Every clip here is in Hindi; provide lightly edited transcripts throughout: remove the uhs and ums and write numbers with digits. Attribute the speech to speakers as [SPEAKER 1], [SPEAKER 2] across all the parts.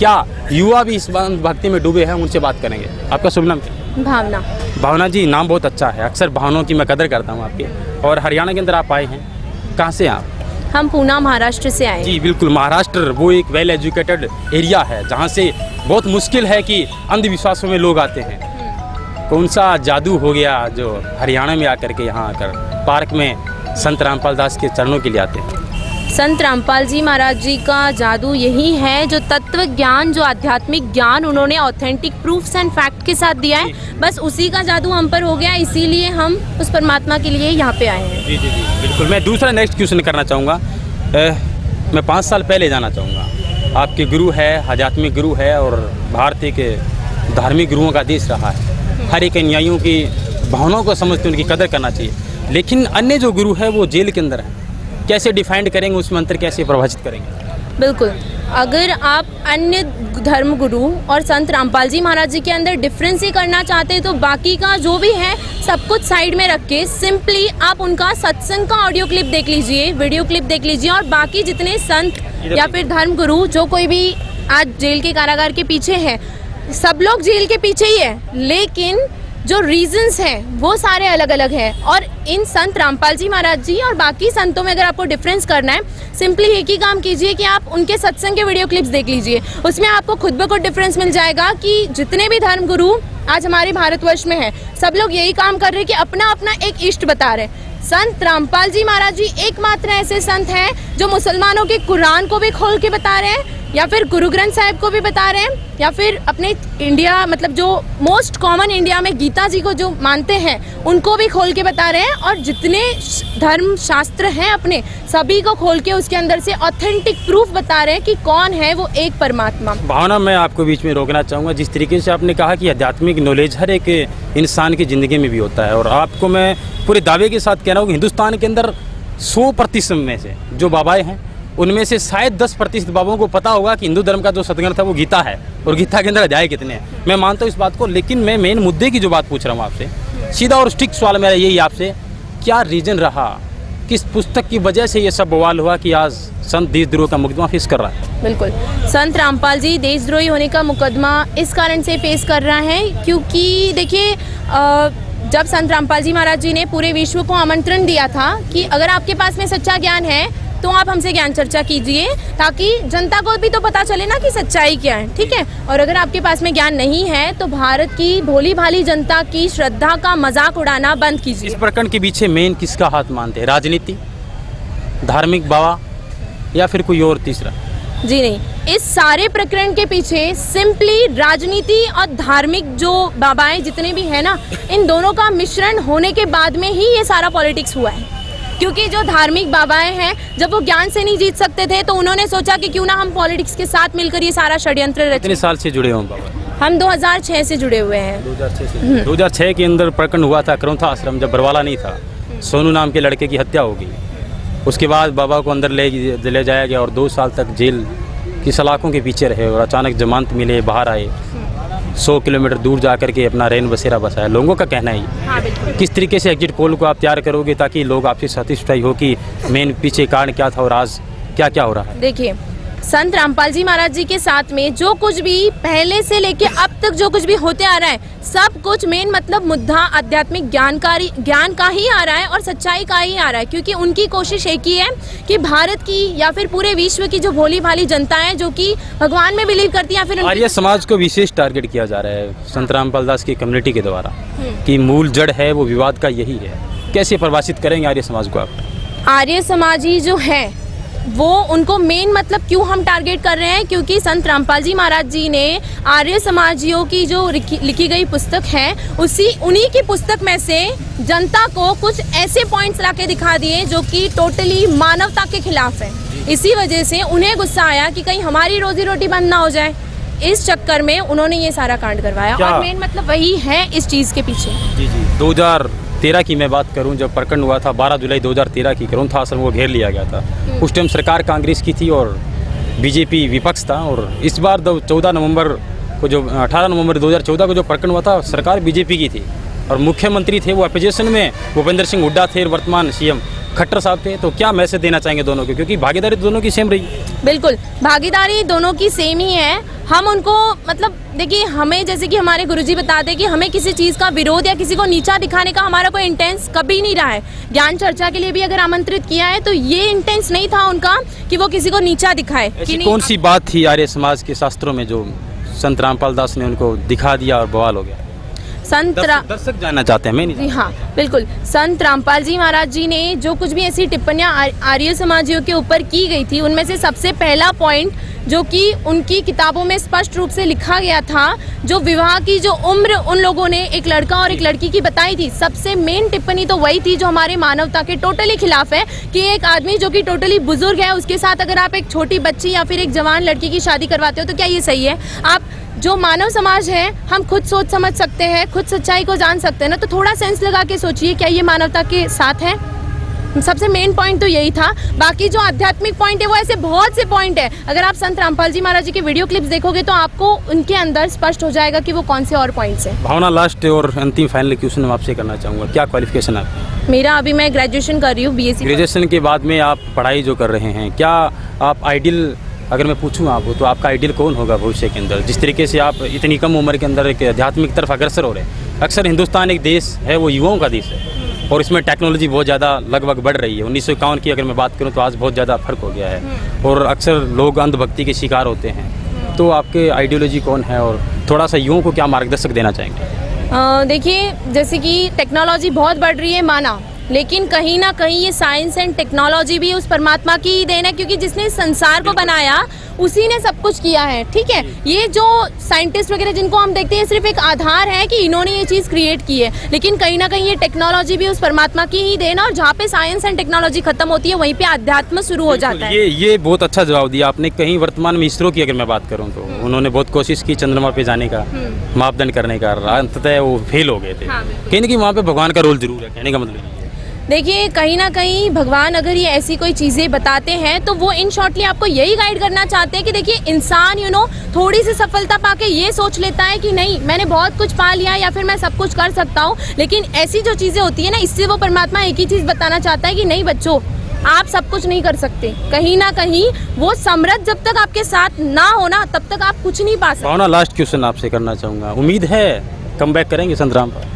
[SPEAKER 1] क्या युवा भी इस भक्ति में डूबे हैं, उनसे बात करेंगे। आपका शुभ नाम क्या?
[SPEAKER 2] भावना।
[SPEAKER 1] भावना जी, नाम बहुत अच्छा है। अक्सर भावनाओं की मैं कदर करता हूँ आपके। और हरियाणा के अंदर आप आए हैं, कहाँ से आप?
[SPEAKER 2] हम पूना महाराष्ट्र से आए।
[SPEAKER 1] जी बिल्कुल, महाराष्ट्र वो एक वेल एजुकेटेड एरिया है जहाँ से बहुत मुश्किल है कि अंधविश्वासों में लोग आते हैं। कौन सा जादू हो गया जो हरियाणा में आकर के यहाँ आकर पार्क में संत रामपाल दास के चरणों के लिए आते हैं?
[SPEAKER 2] संत रामपाल जी महाराज जी का जादू यही है, जो तत्व ज्ञान, जो आध्यात्मिक ज्ञान उन्होंने ऑथेंटिक प्रूफ्स एंड फैक्ट के साथ दिया है, बस उसी का जादू हम पर हो गया, इसीलिए हम उस परमात्मा के लिए यहाँ पे आए हैं।
[SPEAKER 1] जी जी जी बिल्कुल। मैं दूसरा नेक्स्ट क्वेश्चन करना चाहूँगा। मैं 5 साल पहले जाना चाहूँगा। आपके गुरु है, आध्यात्मिक गुरु है और भारतीय के धार्मिक गुरुओं का देश रहा है। हर एक अनुयायियों की भावनाओं को समझते उनकी कदर करना चाहिए। लेकिन अन्य जो गुरु है वो जेल के अंदर है, कैसे डिफाइंड करेंगे, उस मंत्र कैसे परिभाषित करेंगे?
[SPEAKER 2] बिल्कुल, अगर आप अन्य धर्म गुरु और संत रामपाल जी महाराज जी के अंदर डिफरेंस ही करना चाहते हैं तो बाकी का जो भी है सब कुछ साइड में रख के सिंपली आप उनका सत्संग का ऑडियो क्लिप देख लीजिए, वीडियो क्लिप देख लीजिए। और बाकी जितने संत या फिर धर्म गुरु जो कोई भी आज जेल के कारागार के पीछे है, सब लोग जेल के पीछे ही है, लेकिन जो रीजंस हैं वो सारे अलग अलग हैं। और इन संत रामपाल जी महाराज जी और बाकी संतों में अगर आपको डिफरेंस करना है, सिंपली एक ही काम कीजिए कि आप उनके सत्संग के वीडियो क्लिप्स देख लीजिए। उसमें आपको खुद ब खुद डिफरेंस मिल जाएगा कि जितने भी धर्म गुरु आज हमारे भारतवर्ष में हैं, सब लोग यही काम कर रहे हैं कि अपना अपना एक इष्ट बता रहे हैं। संत रामपाल जी महाराज जी एकमात्र ऐसे संत हैं जो मुसलमानों के कुरान को भी खोल के बता रहे हैं, या फिर गुरु ग्रंथ साहिब को भी बता रहे हैं, या फिर अपने इंडिया मतलब जो मोस्ट कॉमन इंडिया में गीता जी को जो मानते हैं उनको भी खोल के बता रहे हैं। और जितने धर्म शास्त्र हैं अपने सभी को खोल के उसके अंदर से ऑथेंटिक प्रूफ बता रहे हैं कि कौन है वो एक परमात्मा।
[SPEAKER 1] भावना, मैं आपको बीच में रोकना चाहूँगा। जिस तरीके से आपने कहा कि आध्यात्मिक नॉलेज हर एक इंसान की ज़िंदगी में भी होता है, और आपको मैं पूरे दावे के साथ कह रहा हूँ कि हिंदुस्तान के अंदर 100% में से जो बाबाएँ हैं उनमें से शायद 10% बाबाओं को पता होगा कि हिंदू धर्म का जो सदग्रंथ है वो गीता है, और गीता के अंदर अध्याय कितने हैं। मैं मानता हूँ इस बात को, लेकिन मैं मेन मुद्दे की जो बात पूछ रहा हूँ आपसे, सीधा और स्ट्रिक्ट सवाल मेरा यही आपसे, क्या रीज़न रहा, किस पुस्तक की वजह से ये सब बवाल हुआ कि आज संत देशद्रोह का मुकदमा फेस कर रहा है?
[SPEAKER 2] बिल्कुल, संत रामपाल जी देशद्रोही होने का मुकदमा इस कारण से फेस कर रहा है क्योंकि देखिए, जब संत रामपाल जी महाराज जी ने पूरे विश्व को आमंत्रण दिया था कि अगर आपके पास में सच्चा ज्ञान है तो आप हमसे ज्ञान चर्चा कीजिए, ताकि जनता को भी तो पता चले ना कि सच्चाई क्या है, ठीक है। और अगर आपके पास में ज्ञान नहीं है तो भारत की भोली भाली जनता की श्रद्धा का मजाक उड़ाना बंद कीजिए।
[SPEAKER 1] इस प्रकरण के पीछे मेन किसका हाथ मानते हैं? राजनीति, धार्मिक बाबा, या फिर कोई और तीसरा?
[SPEAKER 2] जी नहीं, इस सारे प्रकरण के पीछे सिंपली राजनीति और धार्मिक जो बाबाएं जितने भी हैं ना, इन दोनों का मिश्रण होने के बाद में ही ये सारा पॉलिटिक्स हुआ है। क्योंकि जो धार्मिक बाबाएं हैं, जब वो ज्ञान से नहीं जीत सकते थे तो उन्होंने सोचा कि क्यों ना हम पॉलिटिक्स के साथ मिलकर ये सारा षड्यंत्र रचें।
[SPEAKER 1] कितने साल से जुड़े हो बाबा?
[SPEAKER 2] हम 2006 से जुड़े हुए हैं।
[SPEAKER 1] 2006 से? 2006 के अंदर प्रकरण हुआ था करौंथा आश्रम, जब बरवाला नहीं था, सोनू नाम के लड़के की हत्या हो गई। उसके बाद बाबा को अंदर ले जाया गया और 2 साल तक जेल की सलाखों के पीछे रहे, और अचानक जमानत मिले, बाहर आए, 100 किलोमीटर दूर जा कर के अपना रैन बसेरा बसाया। लोगों का कहना है
[SPEAKER 2] हाँ, बिल्कुल।
[SPEAKER 1] किस तरीके से एग्जिट पोल को आप तैयार करोगे ताकि लोग आपसे सैटिस्फाई हो कि मेन पीछे कारण क्या था और आज क्या क्या हो रहा है?
[SPEAKER 2] देखिए, संत रामपाल जी महाराज जी के साथ में जो कुछ भी पहले से लेके अब तक जो कुछ भी होते आ रहा है, सब कुछ मेन मतलब मुद्दा आध्यात्मिक ज्ञान का ही आ रहा है और सच्चाई का ही आ रहा है। क्योंकि उनकी कोशिश एक ही है कि भारत की या फिर पूरे विश्व की जो भोली भाली जनता है जो कि भगवान में बिलीव करती है, या फिर
[SPEAKER 1] आर्य समाज को विशेष टारगेट किया जा रहा है संत रामपाल दास की कम्युनिटी के द्वारा, कि मूल जड़ है वो विवाद का यही है। कैसे परिभाषित करेंगे आर्य समाज को आप?
[SPEAKER 2] आर्य समाजी जो है वो उनको मेन मतलब क्यों हम टारगेट कर रहे हैं, क्योंकि संत रामपाल जी महाराज जी ने आर्य समाजियों की जो लिखी गई पुस्तक है उन्हीं की पुस्तक में से जनता को कुछ ऐसे पॉइंट्स लाके दिखा दिए जो कि टोटली मानवता के खिलाफ है। इसी वजह से उन्हें गुस्सा आया कि कहीं हमारी रोजी रोटी बंद ना हो जाए, इस चक्कर में उन्होंने ये सारा कांड करवाया। और मेन मतलब वही है इस चीज़ के पीछे।
[SPEAKER 1] जी जी, 2013 की मैं बात करूं, जब प्रकरण हुआ था 12 जुलाई 2013 की, करौंथा आश्रम को घेर लिया गया था। उस टाइम सरकार कांग्रेस की थी और बीजेपी विपक्ष था। और इस बार 18 नवंबर को जो 2014 को जो प्रकरण हुआ था, सरकार बीजेपी की थी और मुख्यमंत्री थे वो अपोजिशन में भूपेंद्र सिंह हुड्डा थे और वर्तमान सीएम खट्टर साहब थे। तो क्या मैसेज देना चाहेंगे दोनों को, क्योंकि भागीदारी दोनों की सेम रही?
[SPEAKER 2] बिल्कुल, भागीदारी दोनों की सेम ही है। हम उनको मतलब देखिए, हमें जैसे कि हमारे गुरुजी बताते कि हमें किसी चीज़ का विरोध या किसी को नीचा दिखाने का हमारा कोई इंटेंस कभी नहीं रहा है। ज्ञान चर्चा के लिए भी अगर आमंत्रित किया है तो ये इंटेंस नहीं था उनका कि वो किसी को नीचा दिखाए।
[SPEAKER 1] ऐसी कौन सी बात थी आर्य समाज के शास्त्रों में जो संत रामपाल दास ने उनको दिखा दिया और बवाल हो गया? दर्शक जानना चाहते हैं, मैं नहीं।
[SPEAKER 2] जी हाँ, बिल्कुल। संत रामपाल जी महाराज जी ने जो कुछ भी ऐसी टिप्पणियाँ आर्य समाजियों के ऊपर की गई थी, उनमें से सबसे पहला पॉइंट जो कि उनकी किताबों में स्पष्ट रूप से लिखा गया था, जो विवाह की जो उम्र उन लोगों ने एक लड़का और एक लड़की की बताई थी, सबसे मेन टिप्पणी तो वही थी जो हमारे मानवता के टोटली खिलाफ है कि एक आदमी जो कि टोटली बुजुर्ग है उसके साथ अगर आप एक छोटी बच्ची या फिर एक जवान लड़की की शादी करवाते हो तो क्या ये सही है? आप जो मानव समाज है, हम खुद सोच समझ सकते हैं, खुद सच्चाई को जान सकते हैं ना, तो थोड़ा सेंस लगा के सोचिए, क्या ये मानवता के साथ है? सबसे मेन पॉइंट तो यही था। बाकी जो आध्यात्मिक पॉइंट है वो ऐसे बहुत से पॉइंट है, अगर आप संत रामपाल जी महाराज जी के वीडियो क्लिप्स देखोगे तो आपको उनके अंदर स्पष्ट हो जाएगा कि वो कौन से और पॉइंट्स हैं।
[SPEAKER 1] भावना, लास्ट और अंतिम फाइनल क्वेश्चन मैं आपसे करना चाहूँगा, क्या क्वालिफिकेशन है आपकी?
[SPEAKER 2] मेरा अभी मैं ग्रेजुएशन कर रही हूँ, BSc।
[SPEAKER 1] ग्रेजुएशन के बाद में आप पढ़ाई जो कर रहे हैं, क्या आप आइडियल, अगर मैं पूछूं आपको, तो आपका आइडियल कौन होगा भविष्य के अंदर? जिस तरीके से आप इतनी कम उम्र के अंदर एक आध्यात्मिक तरफ अग्रसर हो रहे हैं। अक्सर हिंदुस्तान एक देश है, वो युवाओं का देश है और इसमें टेक्नोलॉजी बहुत ज़्यादा लगभग बढ़ रही है। 1951 की अगर मैं बात करूं तो आज बहुत ज़्यादा फर्क हो गया है और अक्सर लोग अंधभक्ति के शिकार होते हैं। तो आपके आइडियोलॉजी कौन है और थोड़ा सा युवाओं को क्या मार्गदर्शक देना चाहेंगे?
[SPEAKER 2] देखिए, जैसे कि टेक्नोलॉजी बहुत बढ़ रही है माना, लेकिन कहीं ना कहीं ये साइंस एंड टेक्नोलॉजी भी उस परमात्मा की ही देन है, क्योंकि जिसने संसार को बनाया उसी ने सब कुछ किया है। ठीक है, ये जो साइंटिस्ट वगैरह जिनको हम देखते हैं सिर्फ एक आधार है कि इन्होंने ये चीज़ क्रिएट की है, लेकिन कहीं ना कहीं ये टेक्नोलॉजी भी उस परमात्मा की ही देन है। और जहाँ पे साइंस एंड टेक्नोलॉजी खत्म होती है वहीं पे अध्यात्म शुरू हो जाता है।
[SPEAKER 1] ये बहुत अच्छा जवाब दिया आपने। कहीं वर्तमान में इसरो की अगर मैं बात करूँ तो उन्होंने बहुत कोशिश की चंद्रमा पे जाने का, मापदंड करने का, अंततः वो फेल हो गए थे। कहीं ना कहीं वहाँ पे भगवान का रोल जरूर है, कहने का मतलब।
[SPEAKER 2] देखिए, कहीं ना कहीं भगवान अगर ये ऐसी कोई चीज़ें बताते हैं तो वो इन शॉर्टली आपको यही गाइड करना चाहते हैं कि देखिए, इंसान थोड़ी सी सफलता पाके ये सोच लेता है कि नहीं, मैंने बहुत कुछ पा लिया या फिर मैं सब कुछ कर सकता हूँ, लेकिन ऐसी जो चीज़ें होती है ना, इससे वो परमात्मा एक ही चीज़ बताना चाहता है कि नहीं बच्चों, आप सब कुछ नहीं कर सकते। कहीं ना कहीं वो समृद्ध जब तक आपके साथ ना हो ना, तब तक आप कुछ नहीं पा सकते।
[SPEAKER 1] भावना, लास्ट क्वेश्चन आपसे करना चाहूँगा, उम्मीद है कम बैक करेंगे संत रामपाल?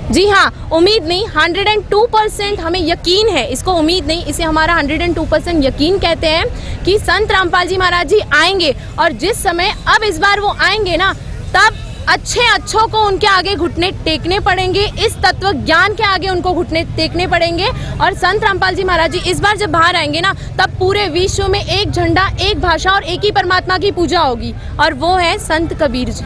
[SPEAKER 2] जी हाँ, उम्मीद नहीं, 102% हमें यकीन है। इसको उम्मीद नहीं, इसे हमारा 102% यकीन कहते हैं कि संत रामपाल जी महाराज जी आएंगे। और जिस समय अब इस बार वो आएंगे ना, तब अच्छों को उनके आगे घुटने टेकने पड़ेंगे, इस तत्व ज्ञान के आगे उनको घुटने टेकने पड़ेंगे। और संत रामपाल जी महाराज जी इस बार जब बाहर आएंगे ना, तब पूरे विश्व में एक झंडा, एक भाषा और एक ही परमात्मा की पूजा होगी, और वो है संत कबीर जी।